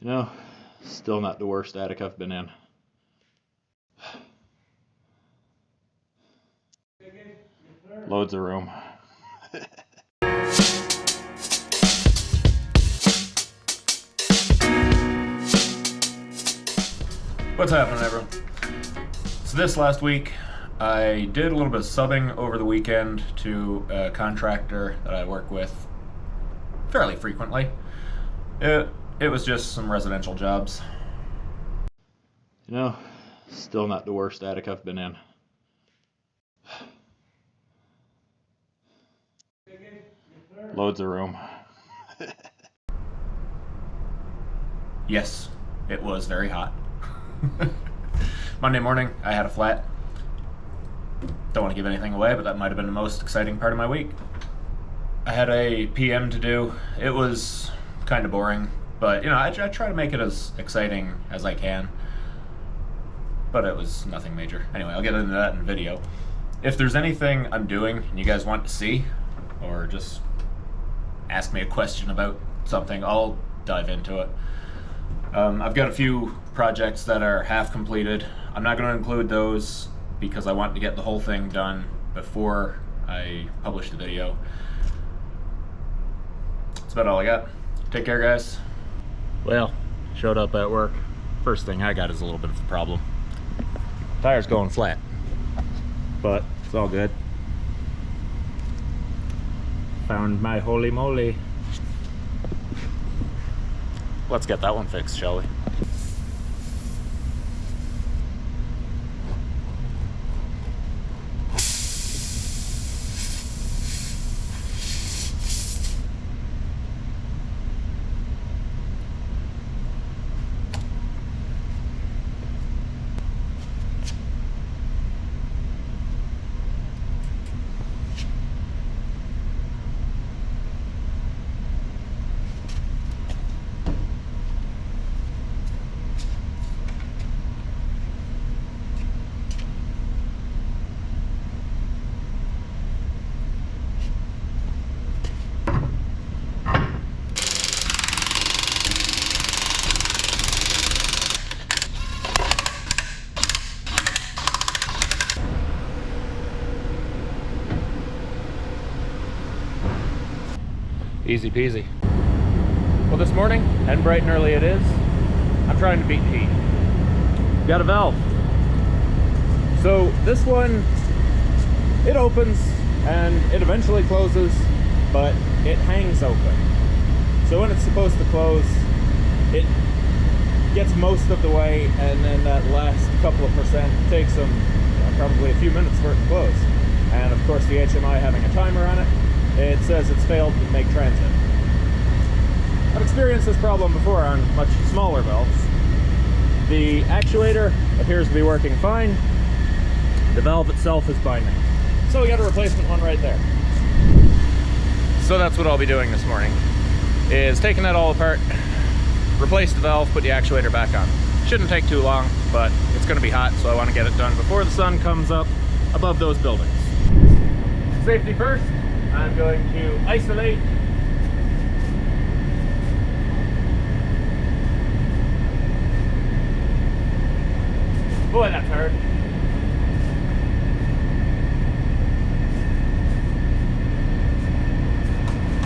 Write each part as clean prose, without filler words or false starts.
You know, still not the worst attic I've been in. Loads of room. What's happening, everyone? So this last week, I did a little bit of subbing over the weekend to a contractor that I work with fairly frequently. It was just some residential jobs. You know, still not the worst attic I've been in. Loads of room. Yes, it was very hot. Monday morning, I had a flat. Don't want to give anything away, but that might have been the most exciting part of my week. I had a PM to do. It was kind of boring, but you know, I try to make it as exciting as I can. But it was nothing major. Anyway, I'll get into that in video. If there's anything I'm doing and you guys want to see, or just ask me a question about something, I'll dive into it. I've got a few projects that are half completed. I'm not going to include those because I want to get the whole thing done before I publish the video. That's about all I got. Take care, guys. Well, showed up at work. First thing I got is a little bit of a problem. Tire's going flat, but it's all good. Found my holy moly. Let's get that one fixed, shall we? Easy peasy. Well, this morning, and bright and early it is, I'm trying to beat heat. Got a valve. So this one, it opens and it eventually closes, but it hangs open. So when it's supposed to close, it gets most of the way, and then that last couple of percent takes them probably a few minutes for it to close. And of course, the HMI having a timer on it, it says it's failed to make transit. I've experienced this problem before on much smaller valves. The actuator appears to be working fine. The valve itself is binding. So we got a replacement one right there. So that's what I'll be doing this morning, is taking that all apart, replace the valve, put the actuator back on. Shouldn't take too long, but it's going to be hot, so I want to get it done before the sun comes up above those buildings. Safety first. I'm going to isolate. Boy, that's hard.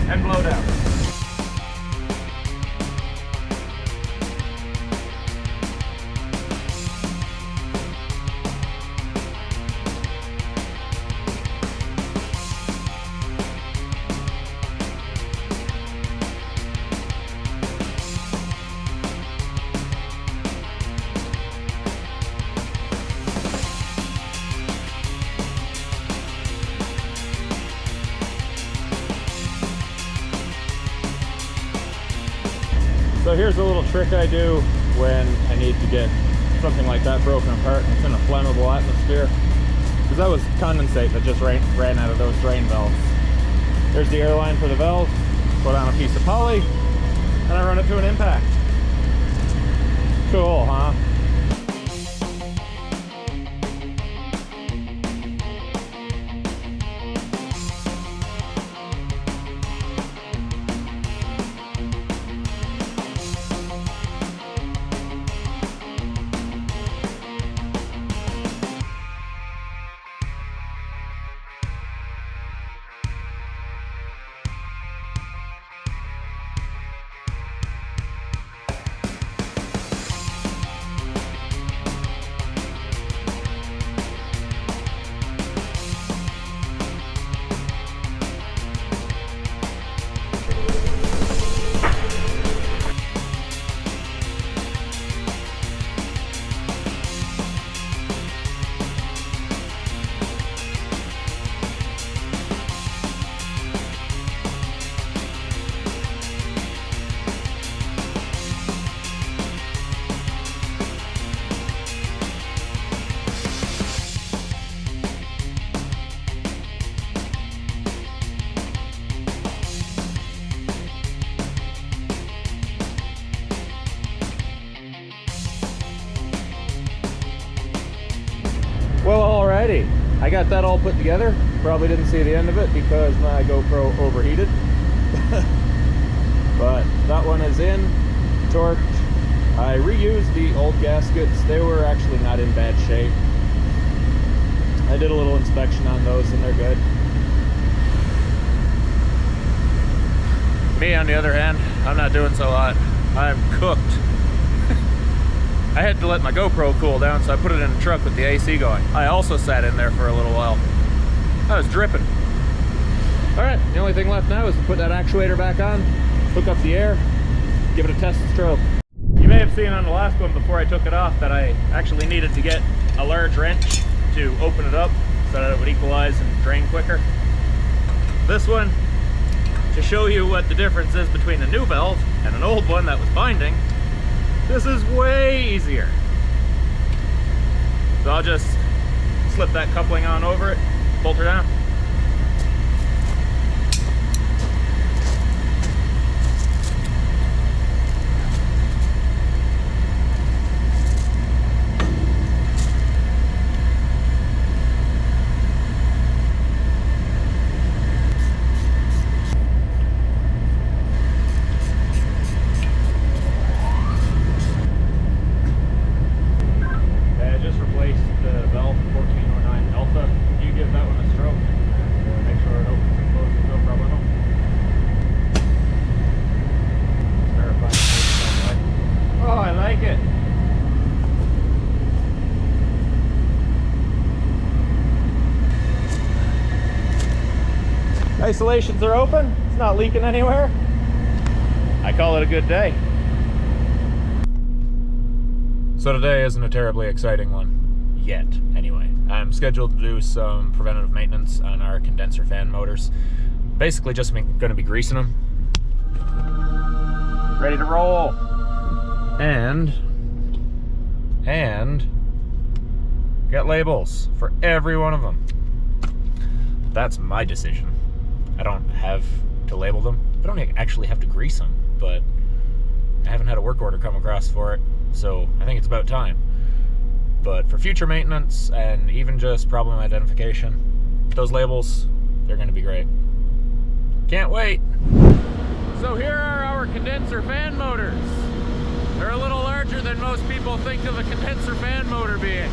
And blow down. So here's a little trick I do when I need to get something like that broken apart and it's in a flammable atmosphere. Because that was condensate that just ran out of those drain valves. There's the air line for the valve, put on a piece of poly, and I run it to an impact. Cool, huh? Alrighty, I got that all put together. Probably didn't see the end of it because my GoPro overheated. But that one is in, torqued. I reused the old gaskets. They were actually not in bad shape. I did a little inspection on those and they're good. Me, on the other hand, I'm not doing so hot. I'm cooked. I had to let my GoPro cool down, so I put it in the truck with the AC going. I also sat in there for a little while. I was dripping. All right, the only thing left now is to put that actuator back on, hook up the air, give it a test stroke. You may have seen on the last one before I took it off that I actually needed to get a large wrench to open it up so that it would equalize and drain quicker. This one, to show you what the difference is between a new valve and an old one that was binding, this is way easier. So I'll just slip that coupling on over it, bolt her down. Isolations are open, it's not leaking anywhere. I call it a good day. So today isn't a terribly exciting one, yet anyway. I'm scheduled to do some preventative maintenance on our condenser fan motors. Basically just going to be greasing them. Ready to roll. And get labels for every one of them. That's my decision. I don't have to label them. I don't actually have to grease them, but I haven't had a work order come across for it, so I think it's about time. But for future maintenance and even just problem identification, those labels, they're going to be great. Can't wait. So here are our condenser fan motors. They're a little larger than most people think of a condenser fan motor being.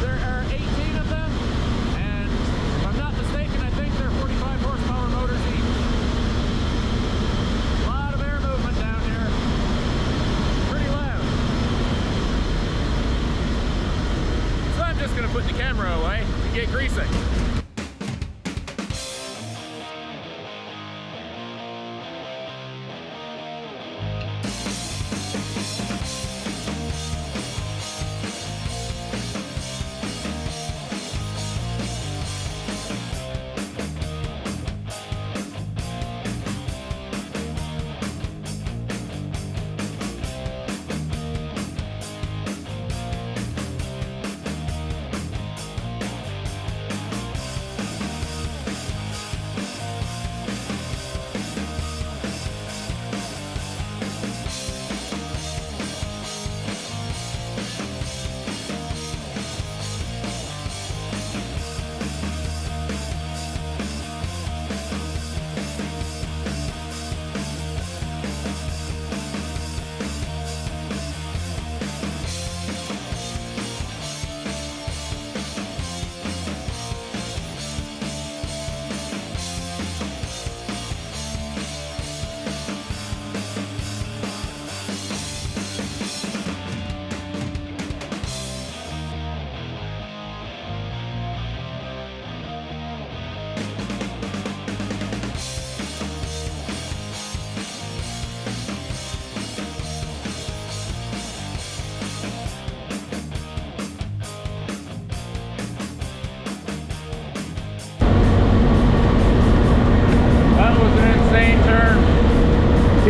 There are 18 of them, and if I'm not mistaken, I think they're 45 horsepower motors each. A lot of air movement down here. Pretty loud. So I'm just going to put the camera away and get greasing.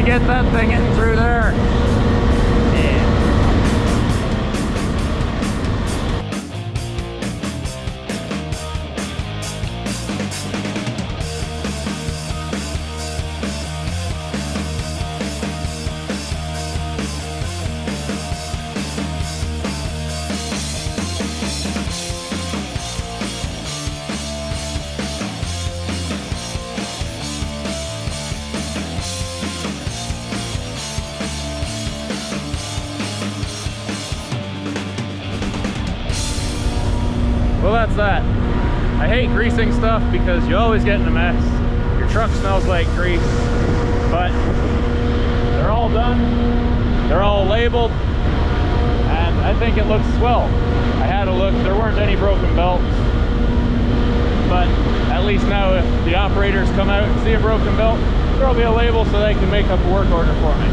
Get that thing in through there. is that I hate greasing stuff because you always get in a mess. Your truck smells like grease, but they're all done. They're all labeled, and I think it looks swell. I had a look, there weren't any broken belts, but at least now if the operators come out and see a broken belt, there'll be a label so they can make up a work order for me.